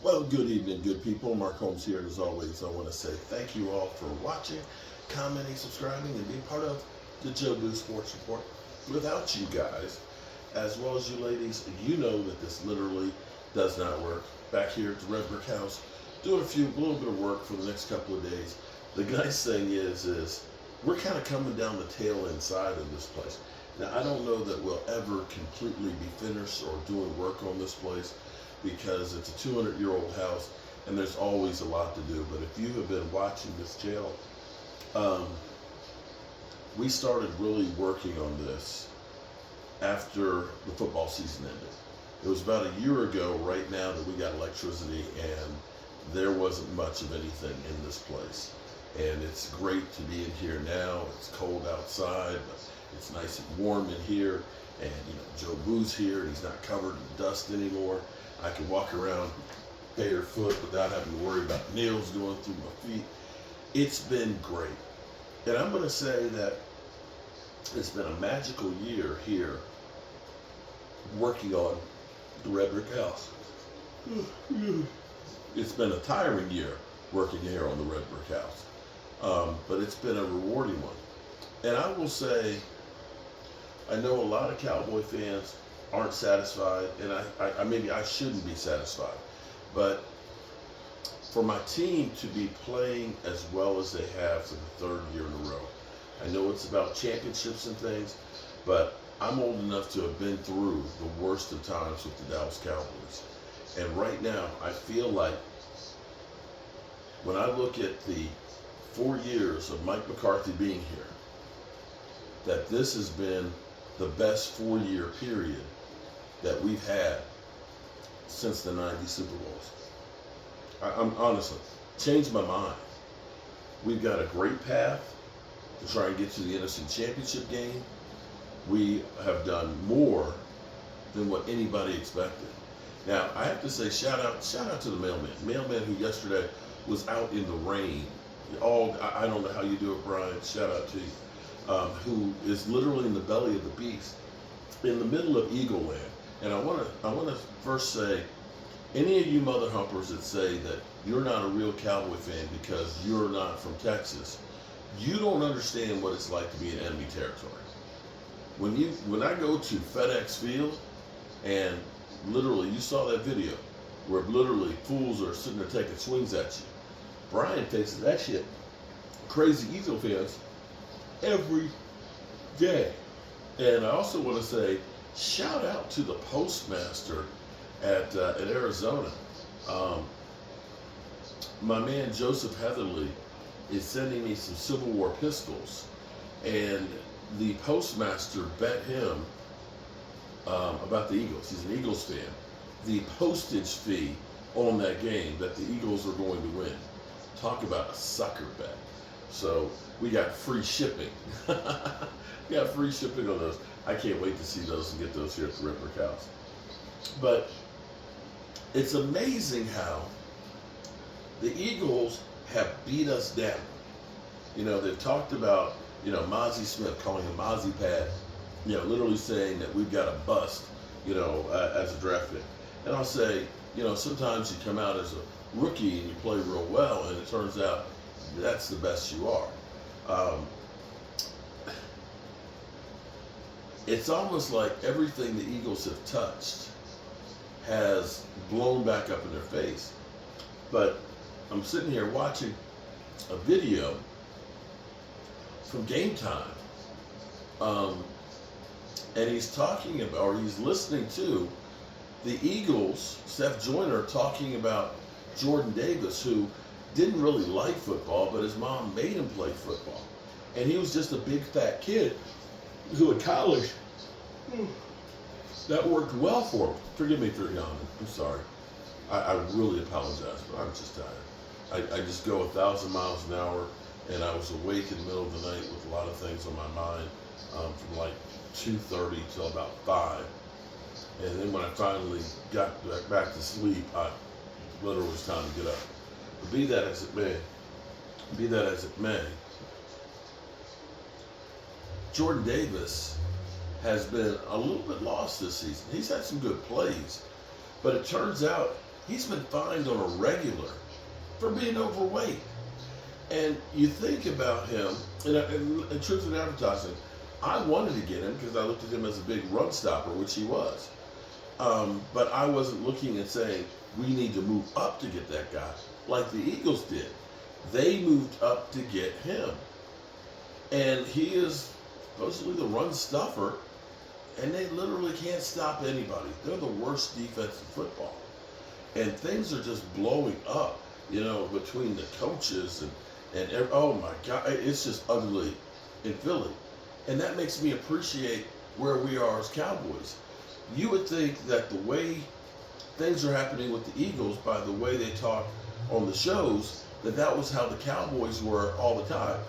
Well, good evening, good people. Mark Holmes here, and as always, I want to say thank you all for watching, commenting, subscribing, and being part of the Joe Boo Sports Report. Without you guys, as well as you ladies, you know that this literally does not work. Back here at the Bri House, doing a little bit of work for the next couple of days. The nice thing is we're kind of coming down the tail end side of this place. Now, I don't know that we'll ever completely be finished or doing work on this place, because it's a 200-year-old house and there's always a lot to do. But if you have been watching this channel, we started really working on this after the football season ended. It was about a year ago right now that we got electricity, and there wasn't much of anything in this place. And it's great to be in here now. It's cold outside, but it's nice and warm in here. And Joe Boo's here, and he's not covered in dust anymore. I can walk around barefoot without having to worry about nails going through my feet. It's been great. And I'm going to say that it's been a magical year here working on the Bri House. It's been a tiring year working here on the Bri House. But it's been a rewarding one. And I will say, I know a lot of Cowboy fans aren't satisfied, and I maybe I shouldn't be satisfied, but for my team to be playing as well as they have for the third year in a row, I know it's about championships and things, but I'm old enough to have been through the worst of times with the Dallas Cowboys. And right now, I feel like when I look at the 4 years of Mike McCarthy being here, that this has been the best 4-year period that we've had since the 90 Super Bowls. I'm honestly changed my mind. We've got a great path to try and get to the NFC Championship game. We have done more than what anybody expected. Now, I have to say, shout out to the mailman who yesterday was out in the rain. I don't know how you do it, Brian. Shout out to you. Who is literally in the belly of the beast, in the middle of Eagle Land. And I want to first say, any of you mother humpers that say that you're not a real Cowboy fan because you're not from Texas, you don't understand what it's like to be in enemy territory. When I go to FedEx Field, and literally you saw that video where literally fools are sitting there taking swings at you. Brian faces that shit. Crazy Eagle fans every day. And I also want to say, shout out to the postmaster at Arizona. My man Joseph Heatherly is sending me some Civil War pistols, and the postmaster bet him about the Eagles. He's an Eagles fan. The postage fee on that game that the Eagles are going to win. Talk about a sucker bet. So we got free shipping. We got free shipping on those. I can't wait to see those and get those here at the Bri House. But it's amazing how the Eagles have beat us down. They've talked about, Mozzie Smith, calling him Mozzie Pad, literally saying that we've got a bust, as a draft pick. And I'll say, sometimes you come out as a rookie and you play real well, and it turns out that's the best you are. It's almost like everything the Eagles have touched has blown back up in their face. But I'm sitting here watching a video from Game Time, and he's talking about, or he's listening to the Eagles, Seth Joyner, talking about Jordan Davis, who didn't really like football, but his mom made him play football. And he was just a big fat kid who at college, that worked well for him. Forgive me for yawning. I'm sorry. I really apologize, but I'm just tired. I just go 1,000 miles an hour, and I was awake in the middle of the night with a lot of things on my mind from like 2:30 till about 5. And then when I finally got back to sleep, literally was time to get up. But be that as it may, Jordan Davis has been a little bit lost this season. He's had some good plays, but it turns out He's been fined on a regular for being overweight. And you think about him, and truth in advertising, I wanted to get him because I looked at him as a big run stopper, which he was. But I wasn't looking and saying, we need to move up to get that guy, like the Eagles did. They moved up to get him. And he is supposedly the run stuffer, and they literally can't stop anybody. They're the worst defense in football. And things are just blowing up, between the coaches and oh my God, it's just ugly in Philly. And that makes me appreciate where we are as Cowboys. You would think that the way things are happening with the Eagles, by the way they talk on the shows, that was how the Cowboys were all the time.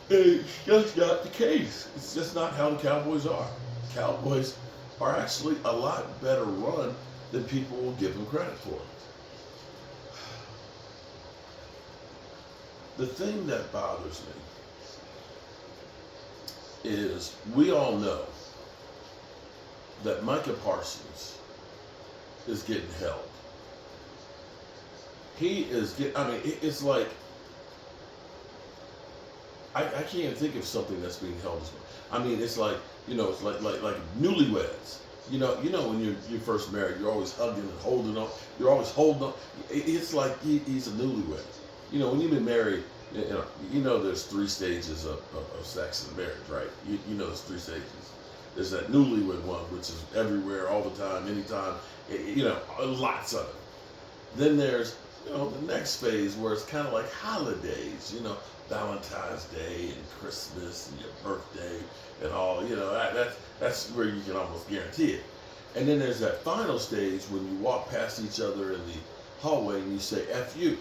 It's just not the case. It's just not how the Cowboys are. Cowboys are actually a lot better run than people will give them credit for. The thing that bothers me is we all know that Micah Parsons is getting held. He is it's like, I can't even think of something that's being held as well. It's like, it's like newlyweds. When you're first married, you're always hugging and holding on. You're always holding on. It's like he's a newlywed. When you've been married, there's 3 stages of sex in marriage, right? There's 3 stages. There's that newlywed one, which is everywhere, all the time, anytime, lots of it. Then there's, the next phase where it's kind of like holidays, Valentine's Day and Christmas and your birthday and all, that's where you can almost guarantee it. And then there's that final stage when you walk past each other in the hallway and you say, F you.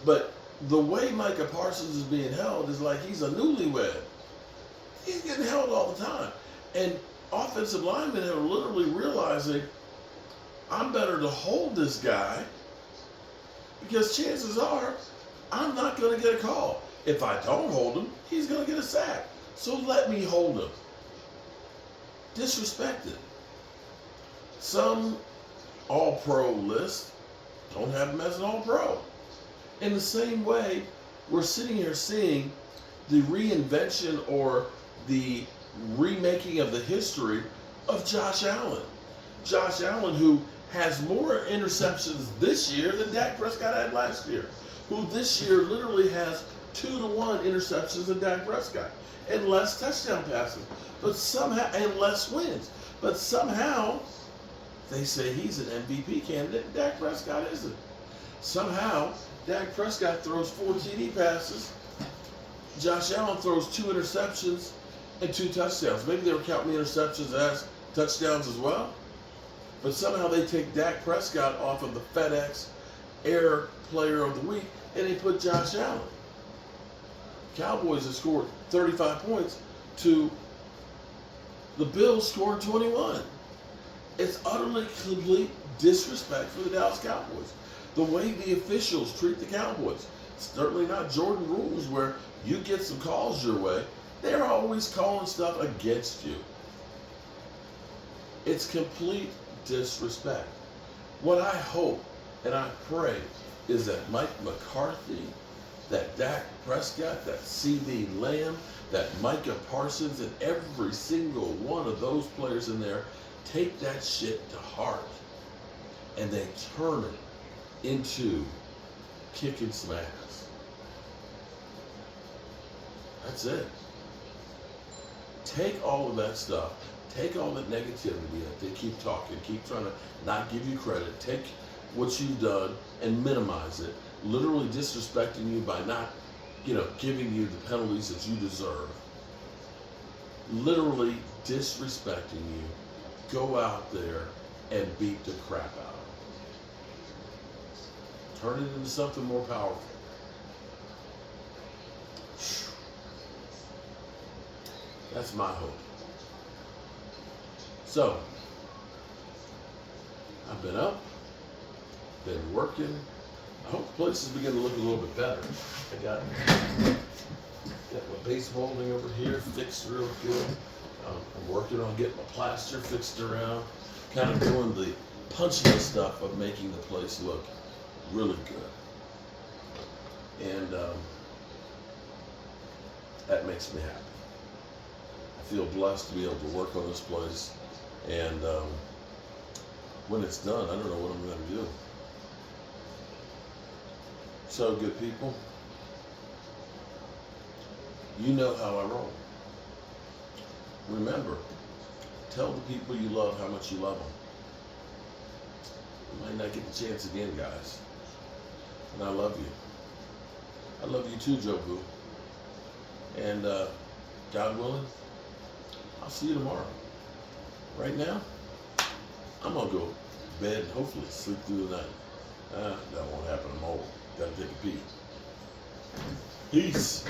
But the way Micah Parsons is being held is like he's a newlywed. He's getting held all the time. And offensive linemen are literally realizing, I'm better to hold this guy because chances are I'm not going to get a call. If I don't hold him, he's going to get a sack. So let me hold him. Disrespected. Some all-pro lists don't have him as an all-pro. In the same way, we're sitting here seeing the reinvention or the remaking of the history of Josh Allen. Josh Allen, who has more interceptions this year than Dak Prescott had last year, who this year literally has 2-to-1 interceptions than Dak Prescott, and less touchdown passes, but somehow, and less wins. But somehow, they say he's an MVP candidate, and Dak Prescott isn't. Somehow, Dak Prescott throws 4 TD passes, Josh Allen throws 2 interceptions and 2 touchdowns. Maybe they were counting the interceptions as touchdowns as well. But somehow they take Dak Prescott off of the FedEx Air Player of the Week and they put Josh Allen. Cowboys have scored 35 points to the Bills scoring 21. It's utterly complete disrespect for the Dallas Cowboys. The way the officials treat the Cowboys. Certainly not Jordan rules where you get some calls your way. They're always calling stuff against you. It's complete disrespect. What I hope and I pray is that Mike McCarthy, that Dak Prescott, that CD Lamb, that Micah Parsons, and every single one of those players in there take that shit to heart and they turn it into kicking some ass. That's it. Take all of that stuff. Take all that negativity that they keep talking, keep trying to not give you credit. Take what you've done and minimize it, literally disrespecting you by not, giving you the penalties that you deserve. Literally disrespecting you. Go out there and beat the crap out of them. Turn it into something more powerful. That's my hope. So, I've been up, been working. I hope the place is beginning to look a little bit better. I got my base molding over here fixed real good. I'm working on getting my plaster fixed around. Kind of doing punchless stuff of making the place look really good. And that makes me happy. I feel blessed to be able to work on this place. And when it's done, I don't know what I'm going to do. So, good people, you know how I roll. Remember, tell the people you love how much you love them. You might not get the chance again, guys. And I love you. I love you too, Joe Boo. And God willing, I'll see you tomorrow. Right now, I'm going to go to bed and hopefully sleep through the night. That won't happen. I'm old. Got to take a pee. Peace.